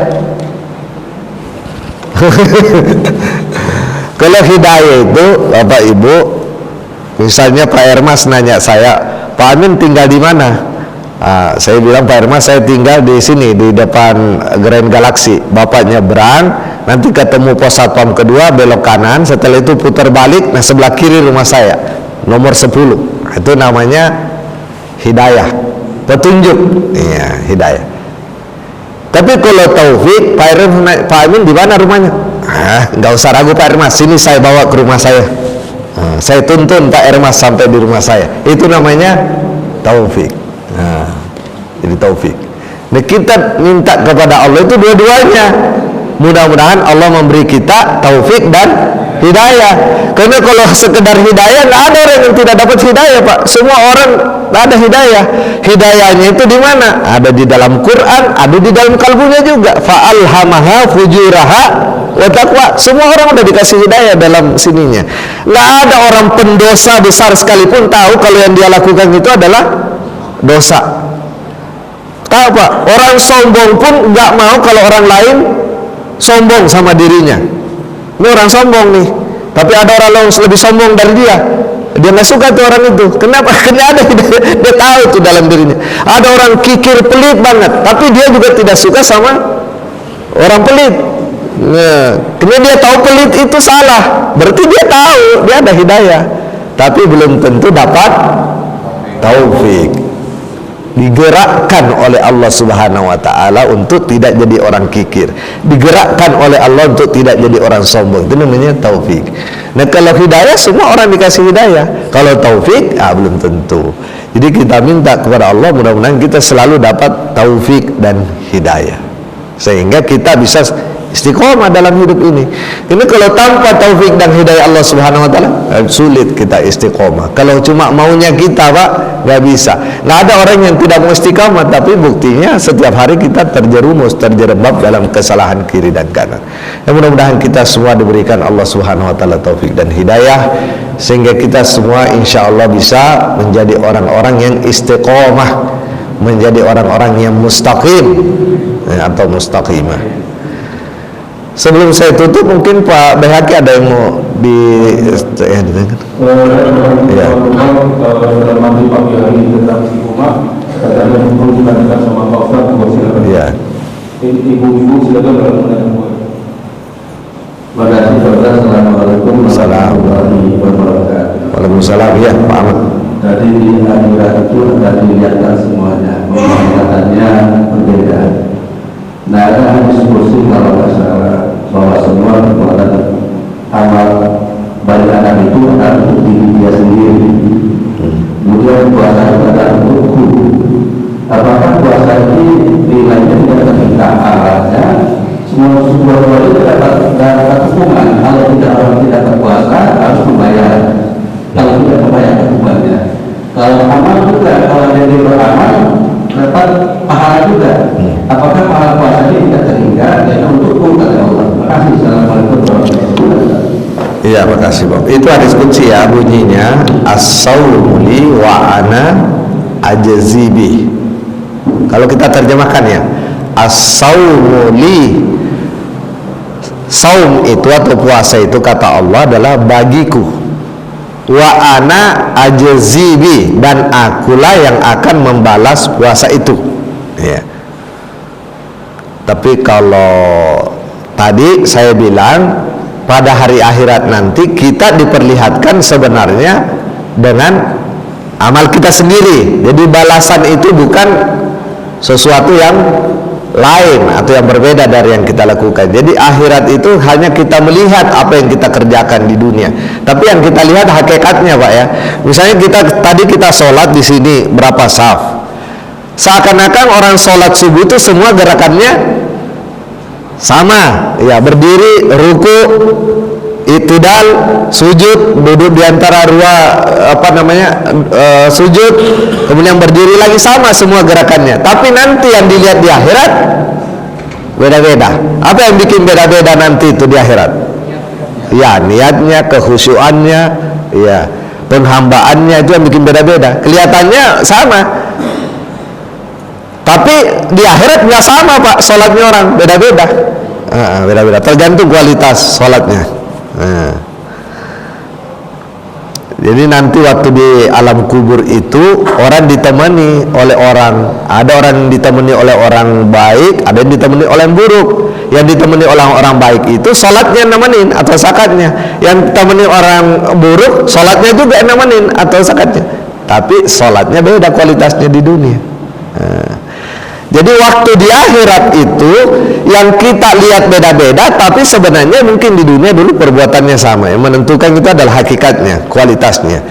Kalau hidayah itu Bapak Ibu, misalnya Pak Ermas nanya saya, Pak Amin tinggal di mana? Saya bilang, Pak Ermas saya tinggal di sini di depan Grand Galaxy. Bapaknya berang, nanti ketemu pos satpam kedua, belok kanan, setelah itu putar balik, nah sebelah kiri rumah saya, nomor 10. Itu namanya hidayah, petunjuk. Iya, hidayah. Tapi kalau taufik, Pak Amin di mana rumahnya? Nggak usah ragu Pak Ermas, sini saya bawa ke rumah saya. Saya tuntun Pak Ermas sampai di rumah saya. Itu namanya taufik. Jadi taufik. Nah, kita minta kepada Allah itu dua-duanya. Mudah-mudahan Allah memberi kita taufik dan hidayah. Karena kalau sekedar hidayah, nggak ada orang yang tidak dapat hidayah, Pak. Semua orang nggak ada hidayah. Hidayahnya itu di mana? Ada di dalam Quran, ada di dalam kalbunya juga. Fa'alhamaha fujuraha wa taqwa. Semua orang udah dikasih hidayah dalam sininya. Nggak ada orang pendosa besar sekalipun tahu kalau yang dia lakukan itu adalah dosa. Tahu Pak? Orang sombong pun nggak mau kalau orang lain sombong sama dirinya. Ini orang sombong nih, tapi ada orang lain lebih sombong dari dia. Dia nggak suka tuh orang itu. Kenapa? Karena ada dia tahu tuh dalam dirinya. Ada orang kikir pelit banget, tapi dia juga tidak suka sama orang pelit. Nah, karena dia tahu pelit itu salah, berarti dia tahu dia ada hidayah, tapi belum tentu dapat taufik. Digerakkan oleh Allah Subhanahu wa taala untuk tidak jadi orang kikir, digerakkan oleh Allah untuk tidak jadi orang sombong. Itu namanya taufik. Nah, kalau hidayah semua orang dikasih hidayah. Kalau taufik belum tentu. Jadi kita minta kepada Allah mudah-mudahan kita selalu dapat taufik dan hidayah, sehingga kita bisa istiqomah dalam hidup ini. Ini kalau tanpa taufik dan hidayah Allah Subhanahu wa taala sulit kita istiqomah. Kalau cuma maunya kita, Pak, nggak bisa. Nggak ada orang yang tidak mau istiqomah, tapi buktinya setiap hari kita terjerumus, terjerembab dalam kesalahan kiri dan kanan. Ya, mudah-mudahan kita semua diberikan Allah Subhanahu wa taala taufik dan hidayah, sehingga kita semua insya Allah bisa menjadi orang-orang yang istiqomah, menjadi orang-orang yang mustaqim atau mustaqimah. Sebelum saya tutup, mungkin Pak Behaki ada yang mau didengar? Ya. Dalam mandi pagi hari tentang istiqomah, katanya perlu kita sama Pak Ustaz. Ya. Ibu-ibu silakan bertanya. Terima kasih Pak Ustaz. Assalamualaikum warahmatullahi wabarakatuh. Waalaikumsalam. Ya, Pak Ahmad. Jadi di akhirat itu ada dilihatkan semuanya, pemahamannya berbeda. Nah, ada diskusi kalau nggak salah bahwa semua perbuatan amal baik anak itu adalah untuk diri dia sendiri. Kemudian puasa itu adalah untukku. Apakah puasa ini nilainya tidak terminta alatnya? Semua itu dapat hukuman. Kalau tidak orang tidak berpuasa harus membayar. Kalau tidak membayar hukumannya. Kalau amal juga, kalau dia beramal dapat pahala juga. Apakah pahala puasa ini tidak terhingga? Ya untukku kata Allah. Terima kasih. Assalamualaikum warahmatullahi wabarakatuh. Iya, makasih Bob. Itu hadis qudsi ya, bunyinya as-saumu li wa ana ajzi bi. Kalau kita terjemahkan ya, as-saumu li, saum itu atau puasa itu kata Allah adalah bagiku, wa ana ajzi bi, dan akulah yang akan membalas puasa itu. Ya. Tapi kalau tadi saya bilang pada hari akhirat nanti kita diperlihatkan sebenarnya dengan amal kita sendiri. Jadi balasan itu bukan sesuatu yang lain atau yang berbeda dari yang kita lakukan. Jadi akhirat itu hanya kita melihat apa yang kita kerjakan di dunia. Tapi yang kita lihat hakikatnya, Pak ya. Misalnya kita sholat di sini berapa saf. Seakan-akan orang sholat subuh itu semua gerakannya sama, ya, berdiri, ruku, itidal, sujud, duduk di antara sujud, kemudian berdiri lagi, sama semua gerakannya. Tapi nanti yang dilihat di akhirat beda-beda. Apa yang bikin beda-beda nanti itu di akhirat? Ya, niatnya, kekhusyuannya, ya, penghambaannya, itu yang bikin beda-beda. Kelihatannya sama, tapi di akhirat nggak sama, Pak. Sholatnya orang beda-beda. Beda-beda, tergantung kualitas sholatnya. Jadi nanti waktu di alam kubur itu orang ditemani oleh orang, ada orang yang ditemani oleh orang baik, ada yang ditemani oleh yang buruk. Yang ditemani oleh orang baik itu sholatnya nemenin atau zakatnya, yang ditemani orang buruk sholatnya juga nemenin atau zakatnya, tapi sholatnya beda kualitasnya di dunia. Jadi waktu di akhirat itu yang kita lihat beda-beda, tapi sebenarnya mungkin di dunia dulu perbuatannya sama. Yang menentukan itu adalah hakikatnya, kualitasnya.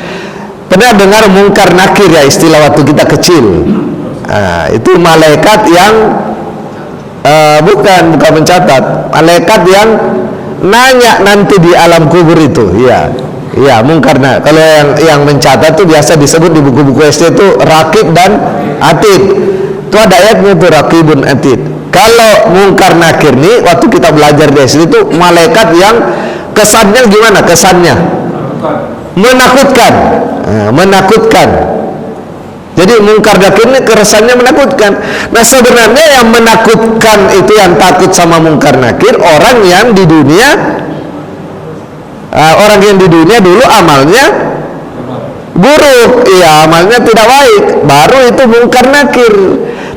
Pernah dengar mungkar nakir ya, istilah waktu kita kecil? Itu malaikat yang bukan mencatat, malaikat yang nanya nanti di alam kubur itu. Iya, mungkar nakir. Kalau yang mencatat itu biasa disebut di buku-buku SD itu rakib dan atid. Itu ada ayatnya itu, raqibun atid. Kalau mungkar nakir nih, waktu kita belajar di SD itu malaikat yang kesannya gimana? Kesannya menakutkan. Menakutkan. Jadi mungkar nakir ini kesannya menakutkan. Nah, sebenarnya yang menakutkan itu, yang takut sama mungkar nakir, orang yang di dunia dulu amalnya buruk, iya, amalnya tidak baik, baru itu mungkar nakir.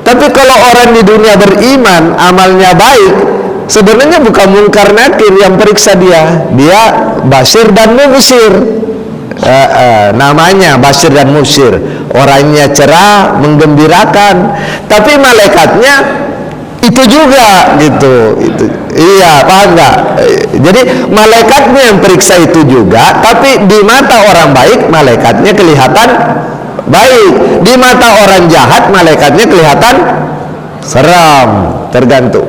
Tapi kalau orang di dunia beriman, amalnya baik, sebenarnya bukan mungkar nakir yang periksa dia basyir dan mubsyir. Namanya basyir dan mubsyir, orangnya cerah, menggembirakan, tapi malaikatnya itu juga gitu. Iya, paham nggak? Jadi malaikatnya yang periksa itu juga, tapi di mata orang baik malaikatnya kelihatan baik, di mata orang jahat malaikatnya kelihatan seram, tergantung.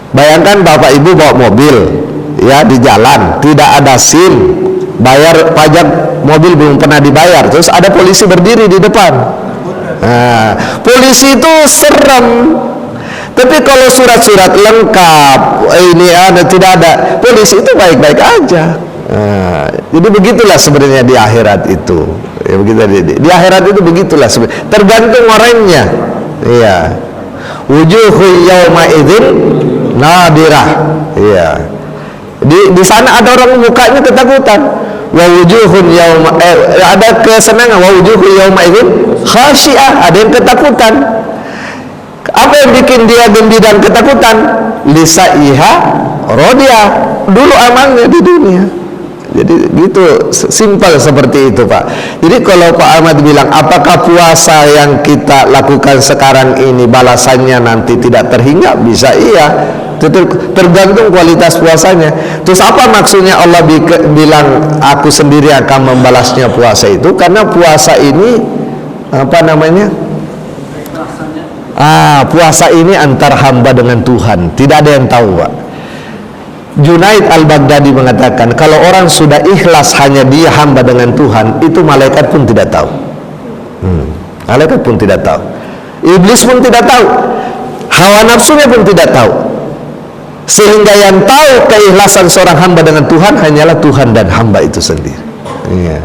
Bayangkan bapak ibu bawa mobil ya di jalan, tidak ada SIM, bayar pajak mobil belum pernah dibayar, terus ada polisi berdiri di depan. Polisi itu serem. Tapi kalau surat-surat lengkap, ini ada, tidak ada, polisi itu baik-baik aja. Jadi begitulah sebenarnya di akhirat itu. Ya, begitu di akhirat itu begitulah sebenarnya. Tergantung orangnya. Iya. Wujuhu yauma idzin nadirah. Iya. Di sana ada orang mukanya ketakutan. Wa wujuhun yauma ada kesenangan, wa wujuhu yauma idzin khasyiah, ada yang ketakutan. Apa yang bikin dia gembira dan ketakutan? Lisaiha radiyah, dulu amalnya di dunia. Jadi gitu, simpel seperti itu, Pak. Jadi kalau Pak Ahmad bilang apakah puasa yang kita lakukan sekarang ini balasannya nanti tidak terhingga, bisa iya, tergantung kualitas puasanya. Terus apa maksudnya Allah bilang aku sendiri akan membalasnya puasa itu? Karena puasa ini apa namanya? Puasa ini antar hamba dengan Tuhan, tidak ada yang tahu, Pak. Junaid al-Baghdadi mengatakan kalau orang sudah ikhlas hanya dia hamba dengan Tuhan, itu malaikat pun tidak tahu. Malaikat pun tidak tahu, iblis pun tidak tahu, hawa nafsunya pun tidak tahu. Sehingga yang tahu keikhlasan seorang hamba dengan Tuhan hanyalah Tuhan dan hamba itu sendiri. Iya.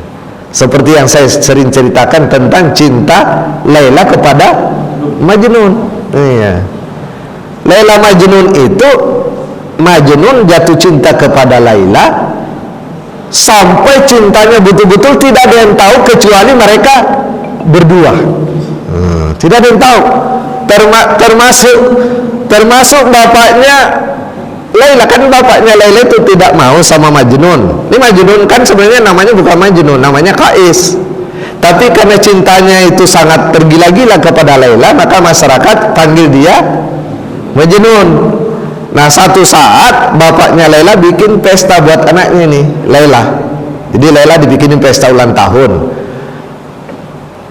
Seperti yang saya sering ceritakan tentang cinta Laila kepada Majnun. Iya. Laila Majnun itu, Majnun jatuh cinta kepada Laila sampai cintanya betul-betul tidak ada yang tahu kecuali mereka berdua. Tidak ada yang tahu, termasuk bapaknya Laila. Kan bapaknya Laila itu tidak mau sama Majnun. Ini Majnun kan sebenarnya namanya bukan Majnun, namanya Kais. Tapi karena cintanya itu sangat tergila-gila kepada Laila, maka masyarakat panggil dia Majnun. Nah, satu saat bapaknya Laila bikin pesta buat anaknya nih, Laila. Jadi Laila dibikinin pesta ulang tahun.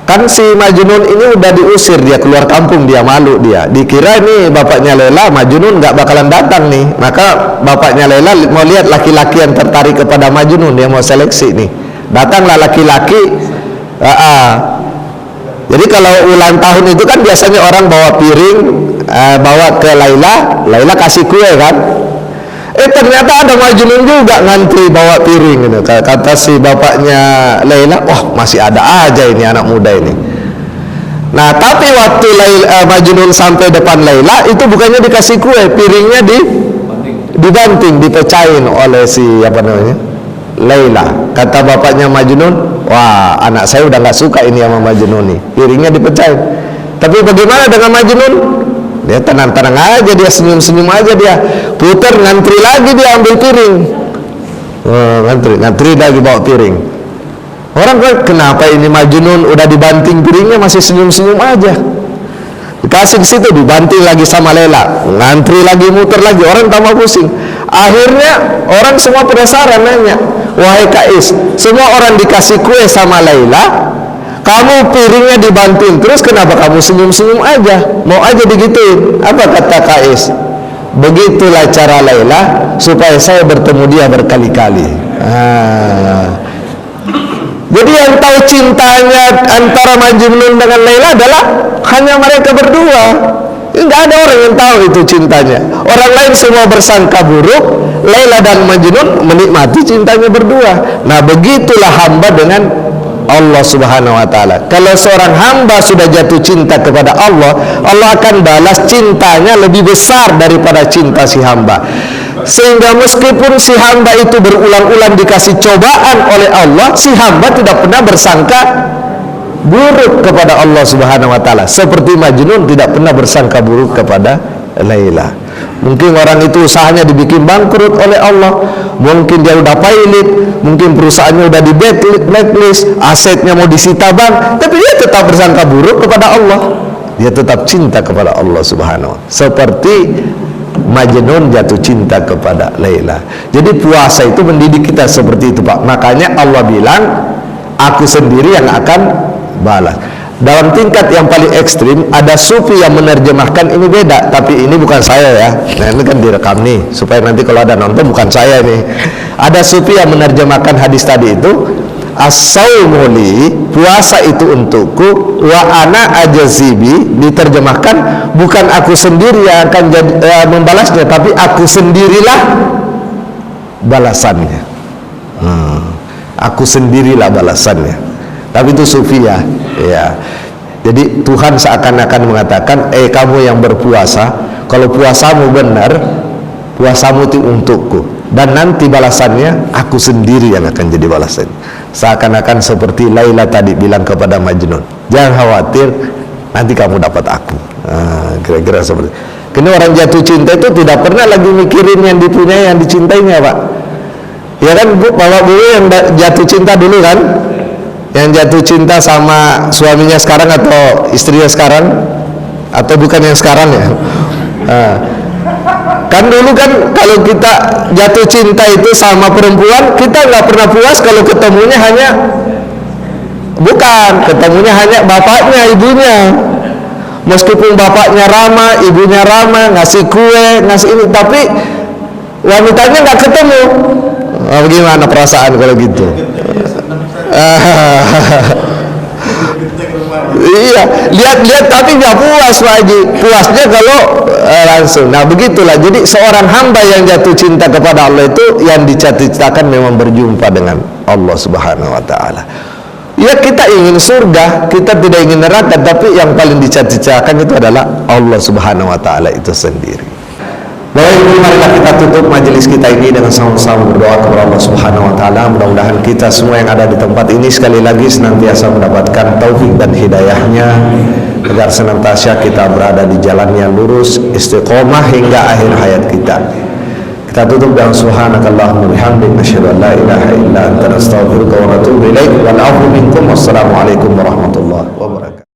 Kan si Majnun ini udah diusir, dia keluar kampung, dia malu, dia dikira ini bapaknya Laila, Majnun nggak bakalan datang nih. Maka bapaknya Laila mau lihat laki-laki yang tertarik kepada Majnun, dia mau seleksi nih. Datanglah laki-laki. Jadi kalau ulang tahun itu kan biasanya orang bawa piring, bawa ke Laila, Laila kasih kue kan. Ternyata ada Majnun juga ngantri bawa piring gitu. Kata si bapaknya Laila, wah masih ada aja ini anak muda ini. Nah tapi waktu Majnun sampai depan Laila, itu bukannya dikasih kue, piringnya dibanting, dipecahin oleh si apa namanya, Laila. Kata bapaknya Majnun, wah anak saya udah nggak suka ini sama Majnun nih, piringnya dipecahin. Tapi bagaimana dengan Majnun? Dia tenang-tenang aja, dia senyum-senyum aja, dia putar, ngantri lagi, dia ambil piring. Ngantri lagi bawa piring. Orang kan, kenapa ini Majnun udah dibanting piringnya masih senyum-senyum aja. Dikasih ke situ, dibanting lagi sama Laila, ngantri lagi, muter lagi, orang tambah pusing. Akhirnya orang semua penasaran, nanya, wahai Kais, semua orang dikasih kue sama Laila, kamu piringnya dibanting terus, kenapa kamu senyum-senyum aja, mau aja digituin? Apa kata Kais? Begitulah cara Laila supaya saya bertemu dia berkali-kali. Jadi yang tahu cintanya antara Majnun dengan Laila adalah hanya mereka berdua. Tidak ada orang yang tahu itu cintanya. Orang lain semua bersangka buruk, Laila dan Majnun menikmati cintanya berdua. Nah begitulah hamba dengan Allah subhanahu wa ta'ala. Kalau seorang hamba sudah jatuh cinta kepada Allah, Allah akan balas cintanya lebih besar daripada cinta si hamba. Sehingga meskipun si hamba itu berulang-ulang dikasih cobaan oleh Allah, si hamba tidak pernah bersangka buruk kepada Allah subhanahu wa ta'ala, seperti Majnun tidak pernah bersangka buruk kepada Laila. Mungkin orang itu usahanya dibikin bangkrut oleh Allah, mungkin dia udah pailit, mungkin perusahaannya udah di blacklist, asetnya mau disita bank, tapi dia tetap bersangka buruk kepada Allah. Dia tetap cinta kepada Allah subhanahu wa ta'ala, seperti Majnun jatuh cinta kepada Laila. Jadi puasa itu mendidik kita seperti itu, Pak. Makanya Allah bilang, aku sendiri yang akan balas. Dalam tingkat yang paling ekstrim, ada sufi yang menerjemahkan ini beda, tapi ini bukan saya ya. Nah ini kan direkam nih, supaya nanti kalau ada nonton bukan saya nih. Ada sufi yang menerjemahkan hadis tadi itu, as-saumu li, puasa itu untukku, wa ana ajzibi, diterjemahkan bukan aku sendiri yang akan membalasnya, tapi aku sendirilah balasannya. Aku sendirilah balasannya. Tapi itu sufi ya. Jadi Tuhan seakan-akan mengatakan, kamu yang berpuasa, kalau puasamu benar, puasamu itu untukku, dan nanti balasannya aku sendiri yang akan jadi balasan. Seakan-akan seperti Laila tadi bilang kepada Majnun, jangan khawatir, nanti kamu dapat aku. Kira-kira seperti itu. Karena orang jatuh cinta itu tidak pernah lagi mikirin yang dipunyai, yang dicintainya, Pak. Ya kan, Bapak Bu yang jatuh cinta dulu kan, yang jatuh cinta sama suaminya sekarang atau istrinya sekarang, atau bukan yang sekarang ya. Kan dulu kan kalau kita jatuh cinta itu sama perempuan, kita nggak pernah puas kalau ketemunya hanya bapaknya, ibunya. Meskipun bapaknya ramah, ibunya ramah, ngasih kue, ngasih ini, tapi wanitanya nggak ketemu. Bagaimana perasaan kalau gitu? Iya, lihat tapi nggak puas, Pak Haji. Puasnya kalau langsung. Nah begitulah. Jadi seorang hamba yang jatuh cinta kepada Allah itu yang dicita-citakan memang berjumpa dengan Allah subhanahu wa ta'ala. Ya kita ingin surga, kita tidak ingin neraka, tapi yang paling dicita-citakan itu adalah Allah subhanahu wa ta'ala itu sendiri. Baik, marilah kita tutup majelis kita ini dengan sama-sama berdoa kepada Allah subhanahu wa ta'ala. Mudah-mudahan kita semua yang ada di tempat ini sekali lagi senantiasa mendapatkan taufik dan hidayahnya, agar senantiasa kita berada di jalan yang lurus, istiqomah hingga akhir hayat kita. Kita tutup dengan subhanakallahumma bihamdika asyhadu an la ilaha illa anta astaghfiruka wa atubu ilaik. Wal 'afwu minkum. Wassalamualaikum warahmatullahi wabarakatuh.